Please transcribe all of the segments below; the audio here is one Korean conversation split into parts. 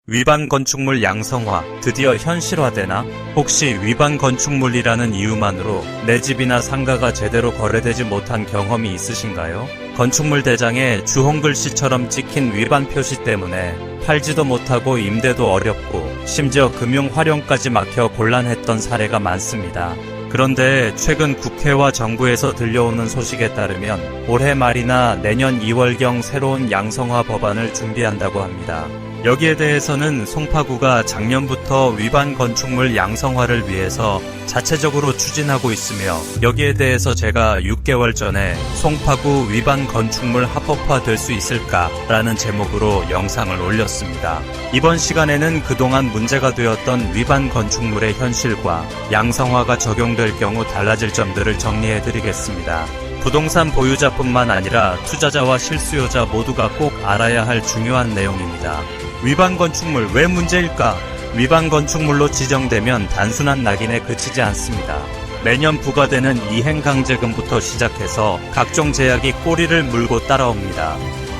위반 건축물 양성화 드디어 현실화되나? 혹시 위반 건축물이라는 이유만으로 내 집이나 상가가 제대로 거래되지 못한 경험이 있으신가요? 건축물 대장에 주홍글씨처럼 찍힌 위반 표시 때문에 팔지도 못하고 임대도 어렵고 심지어 금융 활용까지 막혀 곤란했던 사례가 많습니다. 그런데 최근 국회와 정부에서 들려오는 소식에 따르면 올해 말이나 내년 2월경 새로운 양성화 법안을 준비한다고 합니다. 여기에 대해서는 송파구가 작년부터 위반 건축물 양성화를 위해서 자체적으로 추진하고 있으며, 여기에 대해서 제가 6개월 전에 송파구 위반 건축물 합법화 될 수 있을까라는 제목으로 영상을 올렸습니다. 이번 시간에는 그동안 문제가 되었던 위반 건축물의 현실과 양성화가 적용될 경우 달라질 점들을 정리해드리겠습니다. 부동산 보유자뿐만 아니라 투자자와 실수요자 모두가 꼭 알아야 할 중요한 내용입니다. 위반 건축물 왜 문제일까? 위반 건축물로 지정되면 단순한 낙인에 그치지 않습니다. 매년 부과되는 이행강제금부터 시작해서 각종 제약이 꼬리를 물고 따라옵니다.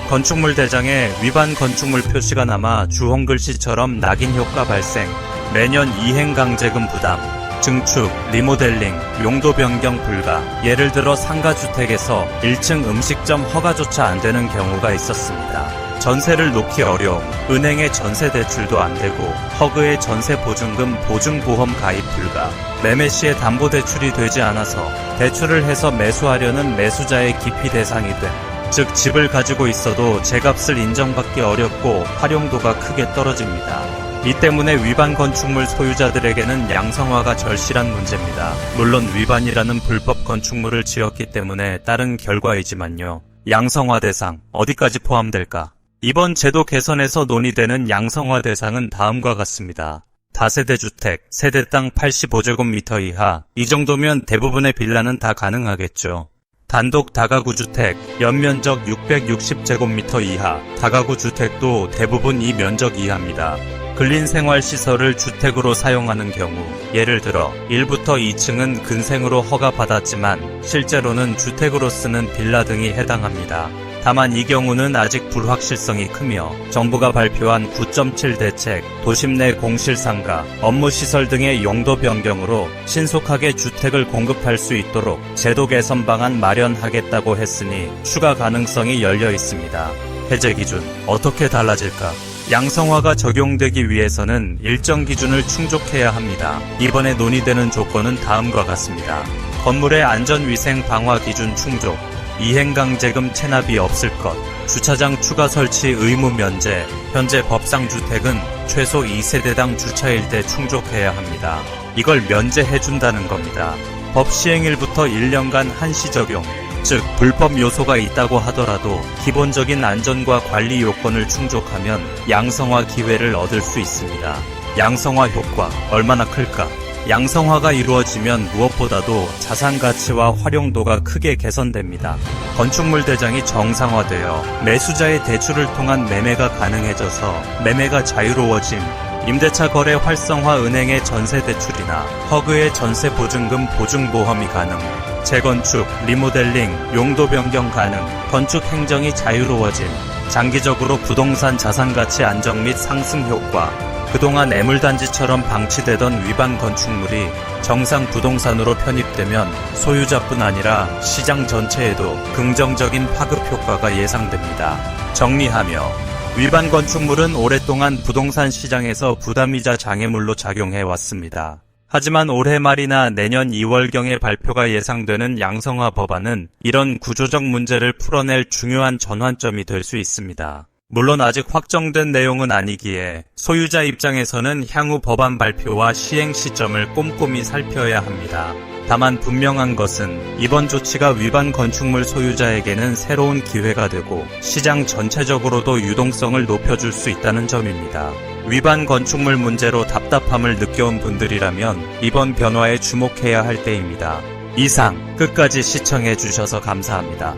건축물 대장에 위반 건축물 표시가 남아 주홍글씨처럼 낙인 효과 발생, 매년 이행강제금 부담, 증축, 리모델링, 용도 변경 불가. 예를 들어 상가주택에서 1층 음식점 허가조차 안 되는 경우가 있었습니다. 전세를 놓기 어려움, 은행의 전세 대출도 안 되고, 허그의 전세 보증금 보증보험 가입 불가, 매매 시에 담보대출이 되지 않아서 대출을 해서 매수하려는 매수자의 기피 대상이 됨. 즉 집을 가지고 있어도 제값을 인정받기 어렵고 활용도가 크게 떨어집니다. 이 때문에 위반 건축물 소유자들에게는 양성화가 절실한 문제입니다. 물론 위반이라는 불법 건축물을 지었기 때문에 따른 결과이지만요. 양성화 대상, 어디까지 포함될까? 이번 제도 개선에서 논의되는 양성화 대상은 다음과 같습니다. 다세대 주택, 세대당 85제곱미터 이하, 이 정도면 대부분의 빌라는 다 가능하겠죠. 단독 다가구 주택, 연면적 660제곱미터 이하, 다가구 주택도 대부분 이 면적 이하입니다. 근린생활시설을 주택으로 사용하는 경우, 예를 들어 1부터 2층은 근생으로 허가받았지만 실제로는 주택으로 쓰는 빌라 등이 해당합니다. 다만 이 경우는 아직 불확실성이 크며 정부가 발표한 9.7 대책, 도심 내 공실상가, 업무시설 등의 용도 변경으로 신속하게 주택을 공급할 수 있도록 제도 개선 방안 마련하겠다고 했으니 추가 가능성이 열려 있습니다. 해제 기준, 어떻게 달라질까? 양성화가 적용되기 위해서는 일정 기준을 충족해야 합니다. 이번에 논의되는 조건은 다음과 같습니다. 건물의 안전위생 방화 기준 충족, 이행강제금 체납이 없을 것, 주차장 추가 설치 의무 면제, 현재 법상 주택은 최소 2세대당 주차일 때 충족해야 합니다. 이걸 면제해준다는 겁니다. 법 시행일부터 1년간 한시 적용, 즉 불법 요소가 있다고 하더라도 기본적인 안전과 관리 요건을 충족하면 양성화 기회를 얻을 수 있습니다. 양성화 효과 얼마나 클까? 양성화가 이루어지면 무엇보다도 자산 가치와 활용도가 크게 개선됩니다. 건축물 대장이 정상화되어 매수자의 대출을 통한 매매가 가능해져서 매매가 자유로워짐, 임대차 거래 활성화, 은행의 전세 대출이나 허그의 전세 보증금 보증보험이 가능, 재건축, 리모델링, 용도 변경 가능, 건축 행정이 자유로워짐, 장기적으로 부동산 자산가치 안정 및 상승 효과, 그동안 애물단지처럼 방치되던 위반 건축물이 정상 부동산으로 편입되면 소유자뿐 아니라 시장 전체에도 긍정적인 파급 효과가 예상됩니다. 정리하며, 위반 건축물은 오랫동안 부동산 시장에서 부담이자 장애물로 작용해 왔습니다. 하지만 올해 말이나 내년 2월경에 발표가 예상되는 양성화 법안은 이런 구조적 문제를 풀어낼 중요한 전환점이 될 수 있습니다. 물론 아직 확정된 내용은 아니기에 소유자 입장에서는 향후 법안 발표와 시행 시점을 꼼꼼히 살펴야 합니다. 다만 분명한 것은 이번 조치가 위반 건축물 소유자에게는 새로운 기회가 되고 시장 전체적으로도 유동성을 높여줄 수 있다는 점입니다. 위반 건축물 문제로 답답함을 느껴온 분들이라면 이번 변화에 주목해야 할 때입니다. 이상 끝까지 시청해 주셔서 감사합니다.